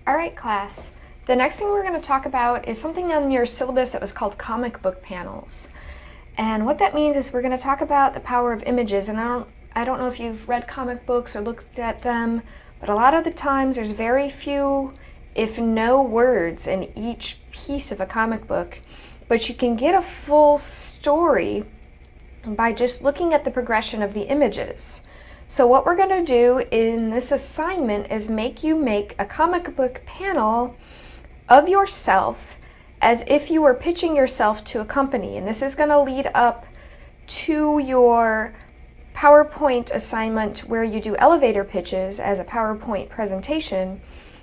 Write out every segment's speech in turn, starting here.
All right, class. The next thing we're going to talk about is something on your syllabus that was called comic book panels. And what that means is we're going to talk about the power of images. And I don't know if you've read comic books or looked at them, but a lot of the times there's very few, if no words in each piece of a comic book. But you can get a full story by just looking at the progression of the images. So what we're going to do in this assignment is make you make a comic book panel of yourself as if you were pitching yourself to a company. And this is going to lead up to your PowerPoint assignment where you do elevator pitches as a PowerPoint presentation.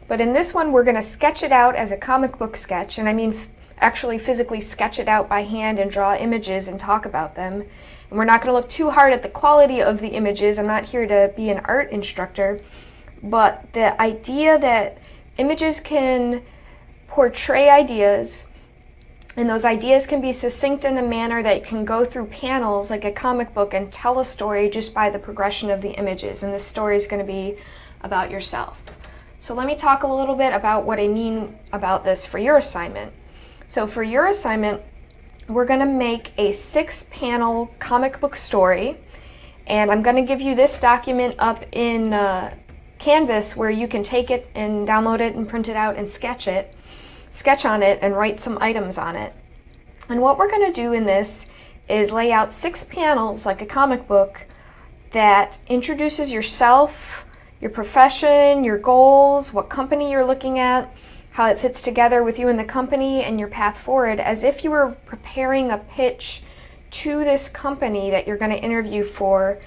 But in this one, we're going to sketch it out as a comic book sketch. And I mean actually physically sketch it out by hand and draw images and talk about them. And we're not going to look too hard at the quality of the images. I'm not here to be an art instructor, but the idea that images can portray ideas, and those ideas can be succinct in a manner that you can go through panels like a comic book and tell a story just by the progression of the images. And this story is going to be about yourself. So let me talk a little bit about what I mean about this for your assignment. So for your assignment, we're going to make a 6-panel comic book story, and I'm going to give you this document up in Canvas where you can take it and download it and print it out and sketch on it and write some items on it. And what we're going to do in this is lay out 6 panels like a comic book that introduces yourself, your profession, your goals, what company you're looking at, how it fits together with you and the company, and your path forward, as if you were preparing a pitch to this company that you're going to interview for,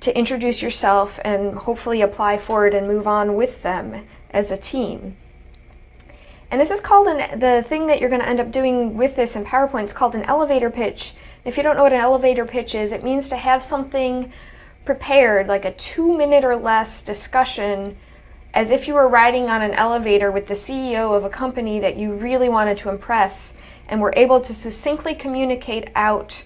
to introduce yourself and hopefully apply for it and move on with them as a team. And this is called the thing that you're going to end up doing with this in PowerPoint is called an elevator pitch. If you don't know what an elevator pitch is, it means to have something prepared, like a 2-minute or less discussion, as if you were riding on an elevator with the CEO of a company that you really wanted to impress and were able to succinctly communicate out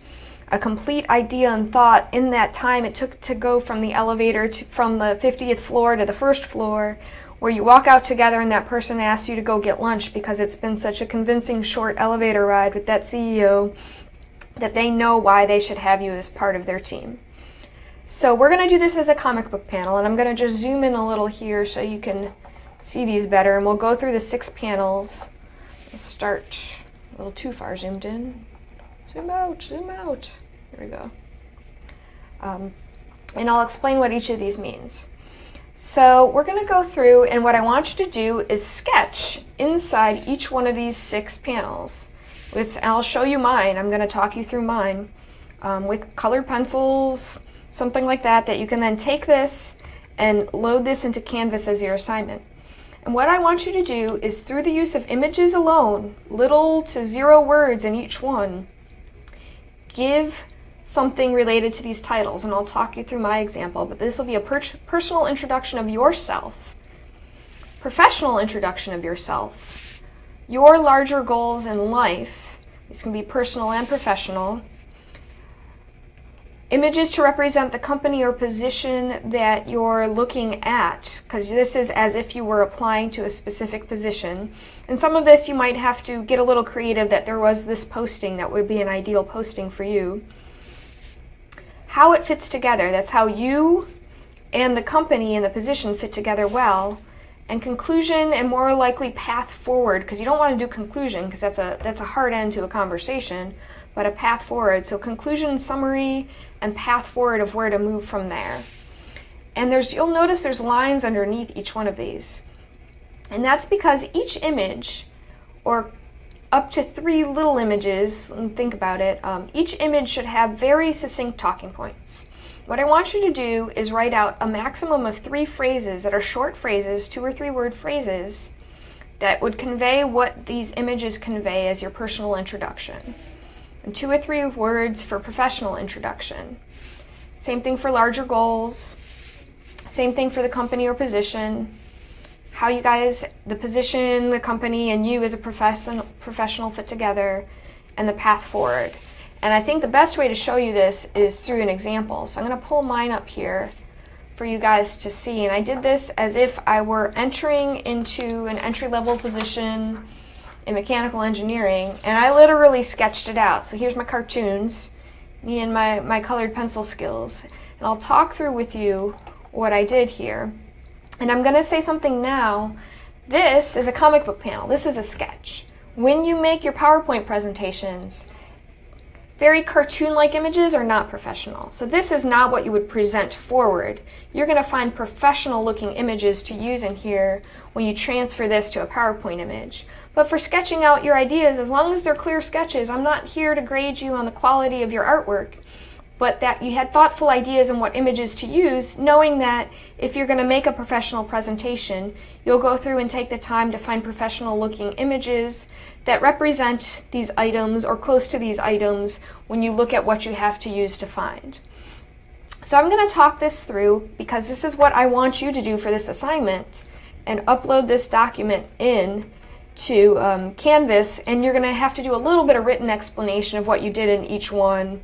a complete idea and thought in that time it took to go from the elevator from the 50th floor to the first floor, where you walk out together and that person asks you to go get lunch because it's been such a convincing short elevator ride with that CEO that they know why they should have you as part of their team. So we're going to do this as a comic book panel, and I'm going to just zoom in a little here so you can see these better, and we'll go through the 6 panels. We'll start a little too far zoomed in. Zoom out, zoom out. Here we go. And I'll explain what each of these means. So we're going to go through, and what I want you to do is sketch inside each one of these 6 panels. I'll show you mine. I'm going to talk you through mine with colored pencils, something like that you can then take this and load this into Canvas as your assignment. And what I want you to do is, through the use of images alone, little to 0 words in each one, give something related to these titles. And I'll talk you through my example, but this will be a personal introduction of yourself, professional introduction of yourself, your larger goals in life. These can be personal and professional. Images to represent the company or position that you're looking at, because this is as if you were applying to a specific position. And some of this you might have to get a little creative, that there was this posting that would be an ideal posting for you. How it fits together, that's how you and the company and the position fit together well. And conclusion and more likely path forward, because you don't want to do conclusion because that's a hard end to a conversation, but a path forward. So conclusion, summary, and path forward of where to move from there. And you'll notice there's lines underneath each one of these. And that's because each image, or up to 3 little images, think about it, each image should have very succinct talking points. What I want you to do is write out a maximum of 3 phrases that are short phrases, 2 or 3 word phrases, that would convey what these images convey as your personal introduction. And 2 or 3 words for professional introduction. Same thing for larger goals. Same thing for the company or position. How you guys, the position, the company, and you as a professional fit together, and the path forward. And I think the best way to show you this is through an example. So I'm going to pull mine up here for you guys to see. And I did this as if I were entering into an entry-level position in mechanical engineering, and I literally sketched it out. So here's my cartoons, me and my colored pencil skills. And I'll talk through with you what I did here. And I'm gonna say something now. This is a comic book panel. This is a sketch. When you make your PowerPoint presentations, very cartoon-like images are not professional. So this is not what you would present forward. You're gonna find professional-looking images to use in here when you transfer this to a PowerPoint image. But for sketching out your ideas, as long as they're clear sketches, I'm not here to grade you on the quality of your artwork, but that you had thoughtful ideas on what images to use, knowing that if you're going to make a professional presentation, you'll go through and take the time to find professional looking images that represent these items or close to these items when you look at what you have to use to find. So I'm going to talk this through because this is what I want you to do for this assignment, and upload this document in to Canvas, and you're going to have to do a little bit of written explanation of what you did in each one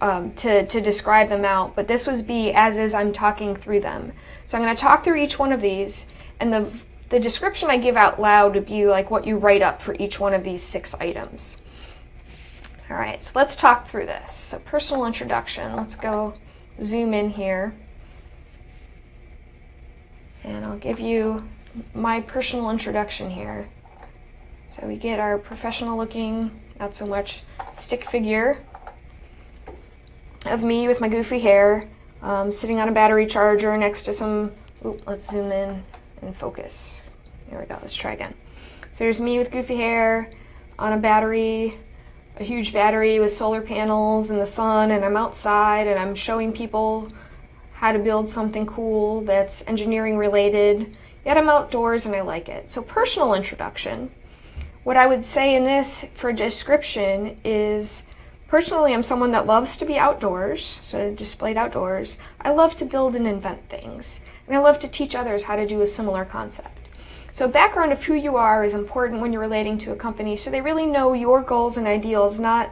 to describe them out, but this was be as is I'm talking through them. So I'm going to talk through each one of these, and the description I give out loud would be like what you write up for each one of these 6 items. All right, so let's talk through this. So personal introduction, let's go zoom in here, and I'll give you my personal introduction here. So we get our professional looking, not so much, stick figure of me with my goofy hair, sitting on a battery charger next to some, let's zoom in and focus. There we go, let's try again. So there's me with goofy hair on a battery, a huge battery with solar panels and the sun, and I'm outside and I'm showing people how to build something cool that's engineering related, yet I'm outdoors and I like it. So personal introduction. What I would say in this for description is, personally, I'm someone that loves to be outdoors, so displayed outdoors. I love to build and invent things, and I love to teach others how to do a similar concept. So background of who you are is important when you're relating to a company, so they really know your goals and ideals, not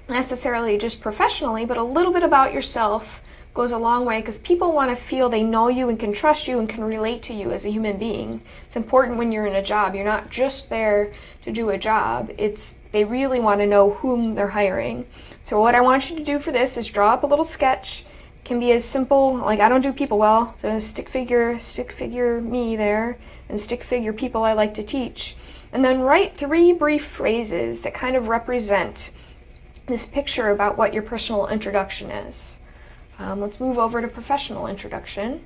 necessarily just professionally, but a little bit about yourself goes a long way, because people want to feel they know you and can trust you and can relate to you as a human being. It's important when you're in a job. You're not just there to do a job. They really want to know whom they're hiring. So what I want you to do for this is draw up a little sketch. It can be as simple, like I don't do people well, so stick figure me there, and stick figure people I like to teach. And then write 3 brief phrases that kind of represent this picture about what your personal introduction is. Let's move over to professional introduction.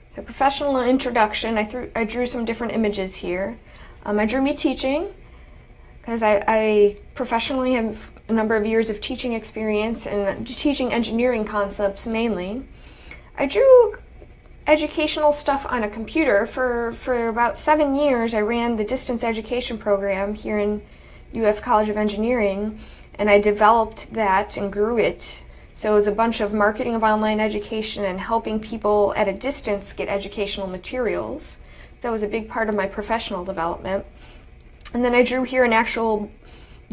So professional introduction, I drew some different images here. I drew me teaching, because I professionally have a number of years of teaching experience and teaching engineering concepts mainly. I drew educational stuff on a computer. For about 7 years, I ran the distance education program here in UF College of Engineering, and I developed that and grew it. So it was a bunch of marketing of online education and helping people at a distance get educational materials. That was a big part of my professional development. And then I drew here an actual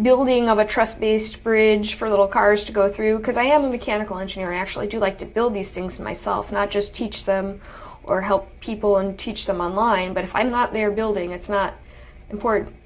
building of a truss-based bridge for little cars to go through, because I am a mechanical engineer. I actually do like to build these things myself, not just teach them or help people and teach them online. But if I'm not there building, it's not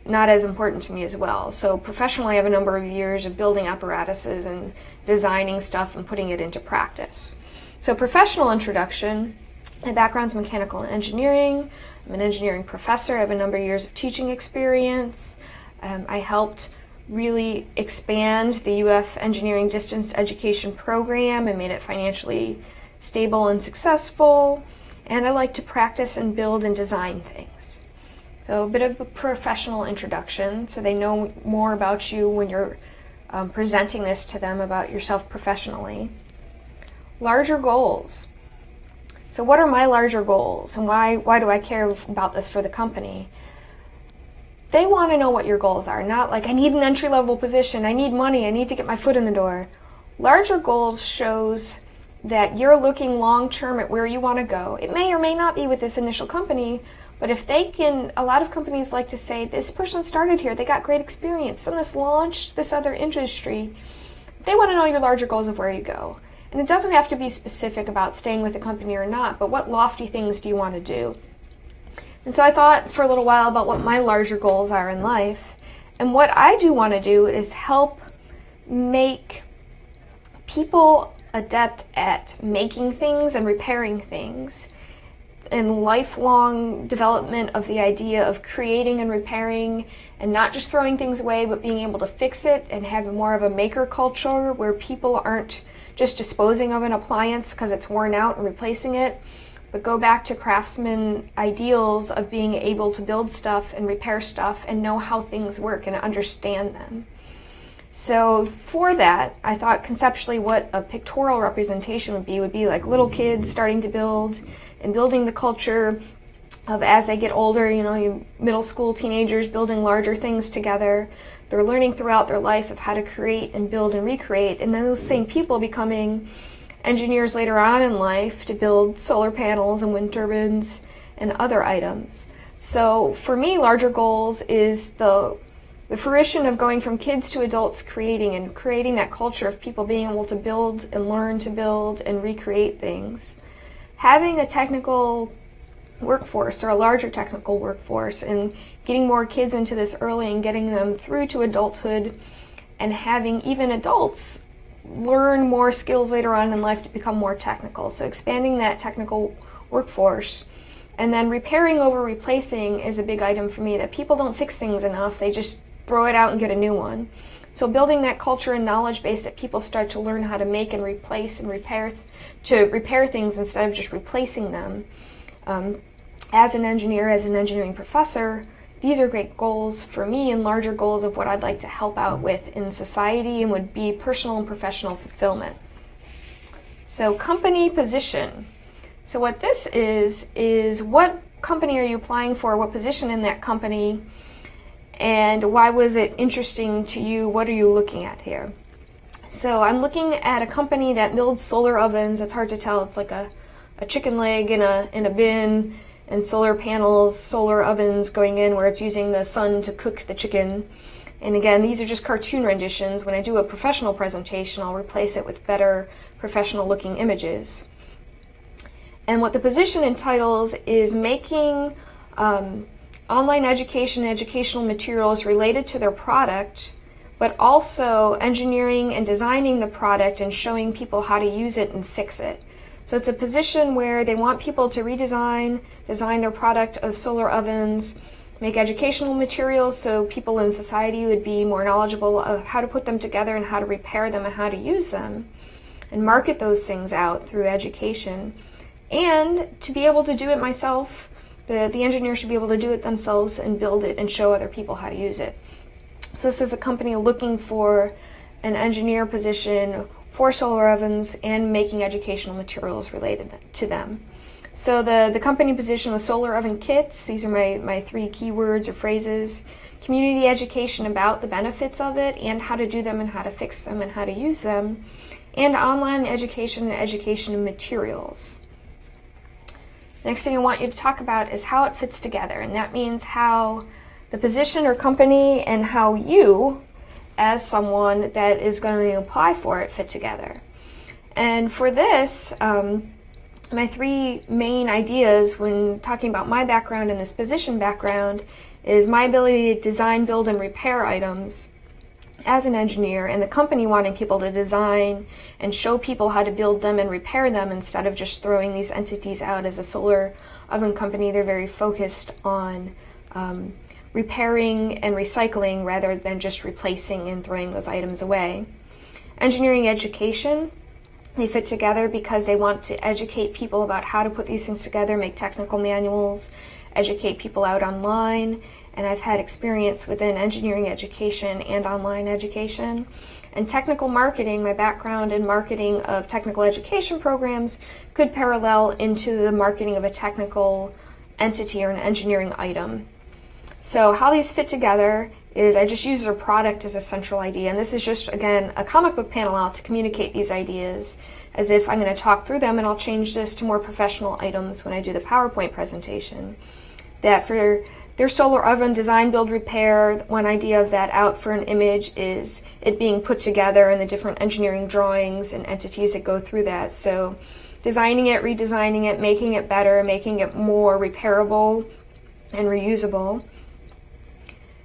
as important to me as well. So professionally, I have a number of years of building apparatuses and designing stuff and putting it into practice. So professional introduction, my background's mechanical engineering. I'm an engineering professor. I have a number of years of teaching experience. I helped really expand the UF Engineering Distance Education program and made it financially stable and successful. And I like to practice and build and design things. So a bit of a professional introduction, so they know more about you when you're presenting this to them about yourself professionally. Larger goals. So what are my larger goals, and why do I care about this for the company? They want to know what your goals are, not like I need an entry-level position, I need money, I need to get my foot in the door. Larger goals shows that you're looking long-term at where you want to go. It may or may not be with this initial company, but if they can, a lot of companies like to say, this person started here, they got great experience, and this launched this other industry. They want to know your larger goals of where you go. And it doesn't have to be specific about staying with the company or not, but what lofty things do you want to do? And so I thought for a little while about what my larger goals are in life. And what I do want to do is help make people adept at making things and repairing things, and lifelong development of the idea of creating and repairing, and not just throwing things away, but being able to fix it and have more of a maker culture where people aren't just disposing of an appliance because it's worn out and replacing it, but go back to craftsman ideals of being able to build stuff and repair stuff and know how things work and understand them. So for that, I thought conceptually what a pictorial representation would be like little kids starting to build and building the culture of, as they get older, middle school teenagers building larger things together. They're learning throughout their life of how to create and build and recreate, and then those same people becoming engineers later on in life to build solar panels and wind turbines and other items. So for me, larger goals is the fruition of going from kids to adults creating that culture of people being able to build and learn to build and recreate things. Having a technical workforce or a larger technical workforce and getting more kids into this early and getting them through to adulthood, and having even adults learn more skills later on in life to become more technical. So expanding that technical workforce. And then repairing over replacing is a big item for me, that people don't fix things enough. They just throw it out and get a new one. So building that culture and knowledge base that people start to learn how to make and replace and repair things instead of just replacing them. As an engineer, as an engineering professor, these are great goals for me and larger goals of what I'd like to help out with in society and would be personal and professional fulfillment. So company position. So what this is what company are you applying for, what position in that company, and why was it interesting to you? What are you looking at here? So I'm looking at a company that builds solar ovens. It's hard to tell. It's like a chicken leg in a bin, and solar panels, solar ovens going in where it's using the sun to cook the chicken. And again, these are just cartoon renditions. When I do a professional presentation, I'll replace it with better professional looking images. And what the position entitles is making online education and educational materials related to their product, but also engineering and designing the product and showing people how to use it and fix it. So it's a position where they want people to design their product of solar ovens, make educational materials so people in society would be more knowledgeable of how to put them together and how to repair them and how to use them, and market those things out through education. And to be able to do it myself, the engineer should be able to do it themselves and build it and show other people how to use it. So this is a company looking for an engineer position for solar ovens and making educational materials related to them. So the company position was solar oven kits. These are my three keywords or phrases. Community education about the benefits of it and how to do them and how to fix them and how to use them. And online education and education materials. Next thing I want you to talk about is how it fits together. And that means how the position or company and how you, as someone that is going to apply for it, fit together. And for this, my three main ideas when talking about my background and this position background is my ability to design, build, and repair items as an engineer, and the company wanting people to design and show people how to build them and repair them instead of just throwing these entities out. As a solar oven company, they're very focused on repairing and recycling rather than just replacing and throwing those items away. Engineering education, they fit together because they want to educate people about how to put these things together, make technical manuals, educate people out online. And I've had experience within engineering education and online education. And technical marketing, my background in marketing of technical education programs could parallel into the marketing of a technical entity or an engineering item. So how these fit together is I just use their product as a central idea. And this is just, again, a comic book panel out to communicate these ideas as if I'm going to talk through them, and I'll change this to more professional items when I do the PowerPoint presentation. That for their solar oven design, build, repair. One idea of that out for an image is it being put together and the different engineering drawings and entities that go through that. So designing it, redesigning it, making it better, making it more repairable and reusable.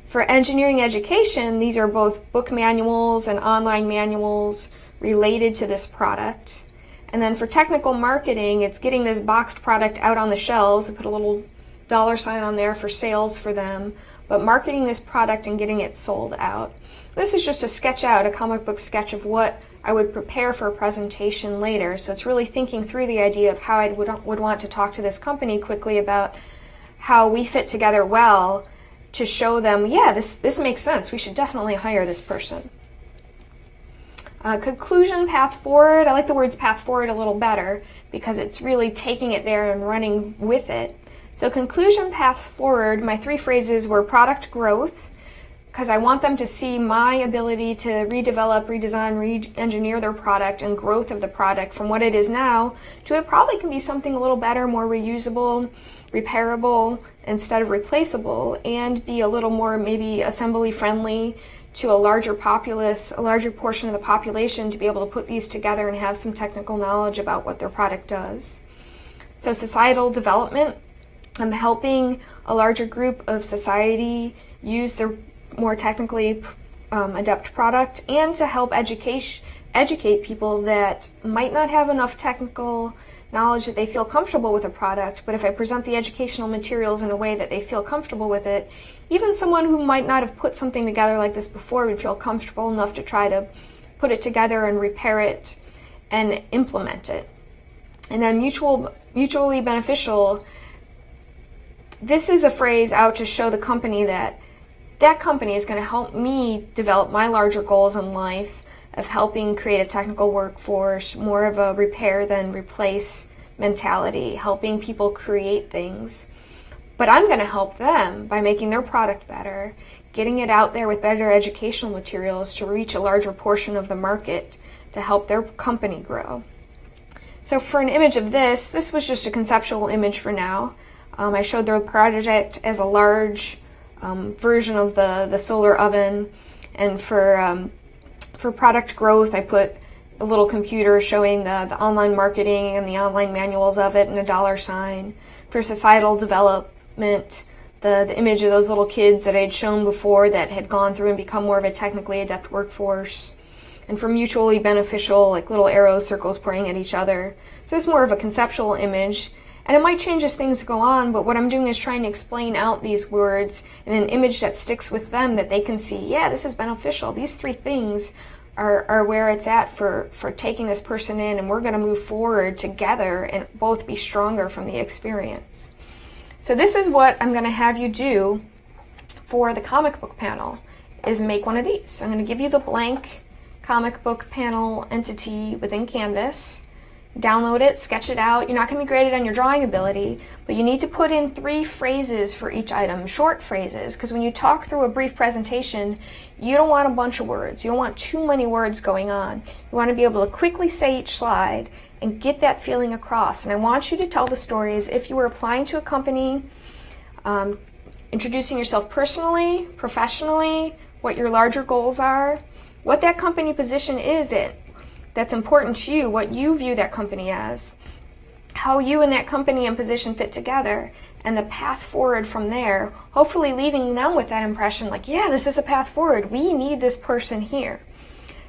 For engineering education, these are both book manuals and online manuals related to this product. And then for technical marketing, it's getting this boxed product out on the shelves. I put a little $ on there for sales for them, but marketing this product and getting it sold out. This is just a sketch out, a comic book sketch of what I would prepare for a presentation later. So it's really thinking through the idea of how I would want to talk to this company quickly about how we fit together well to show them, yeah, this makes sense. We should definitely hire this person. Conclusion, path forward. I like the words path forward a little better because it's really taking it there and running with it. So conclusion, paths forward, my 3 phrases were product growth, because I want them to see my ability to redevelop, redesign, re-engineer their product and growth of the product from what it is now to it probably can be something a little better, more reusable, repairable instead of replaceable, and be a little more maybe assembly friendly to a larger populace, a larger portion of the population to be able to put these together and have some technical knowledge about what their product does. So societal development, I'm helping a larger group of society use their more technically adept product, and to help educate people that might not have enough technical knowledge that they feel comfortable with a product, but if I present the educational materials in a way that they feel comfortable with it, even someone who might not have put something together like this before would feel comfortable enough to try to put it together and repair it and implement it. And then mutually beneficial. This is a phrase out to show the company that company is going to help me develop my larger goals in life of helping create a technical workforce, more of a repair than replace mentality, helping people create things. But I'm going to help them by making their product better, getting it out there with better educational materials to reach a larger portion of the market to help their company grow. So for an image of this was just a conceptual image for now. I showed their project as a large version of the solar oven, and for product growth, I put a little computer showing the online marketing and the online manuals of it and a $. For societal development, the image of those little kids that I had shown before that had gone through and become more of a technically adept workforce. And for mutually beneficial, like little arrow circles pointing at each other. So it's more of a conceptual image. And it might change as things go on, but what I'm doing is trying to explain out these words in an image that sticks with them, that they can see, yeah, this is beneficial. These 3 things are where it's at for taking this person in, and we're going to move forward together and both be stronger from the experience. So this is what I'm going to have you do for the comic book panel, is make one of these. So I'm going to give you the blank comic book panel entity within Canvas. Download it, sketch it out. You're not going to be graded on your drawing ability, but you need to put in 3 phrases for each item, short phrases, because when you talk through a brief presentation, you don't want a bunch of words. You don't want too many words going on. You want to be able to quickly say each slide and get that feeling across. And I want you to tell the story as if you were applying to a company, introducing yourself personally, professionally, what your larger goals are, what that company position is that's important to you, what you view that company as, how you and that company and position fit together, and the path forward from there, hopefully leaving them with that impression like, yeah, this is a path forward. We need this person here.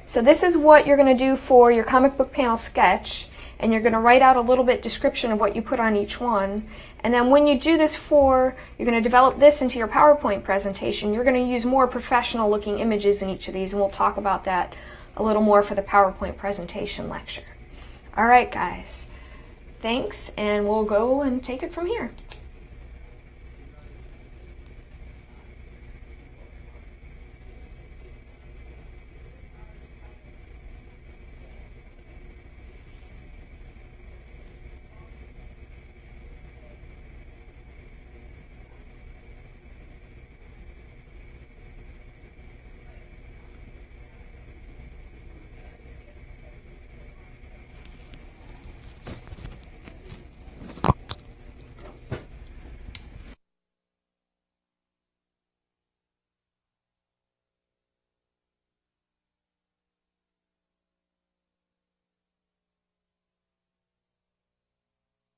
So this is what you're going to do for your comic book panel sketch, and you're going to write out a little bit description of what you put on each one. And then when you do this you're going to develop this into your PowerPoint presentation. You're going to use more professional looking images in each of these, and we'll talk about that a little more for the PowerPoint presentation lecture. All right, guys. Thanks, and we'll go and take it from here.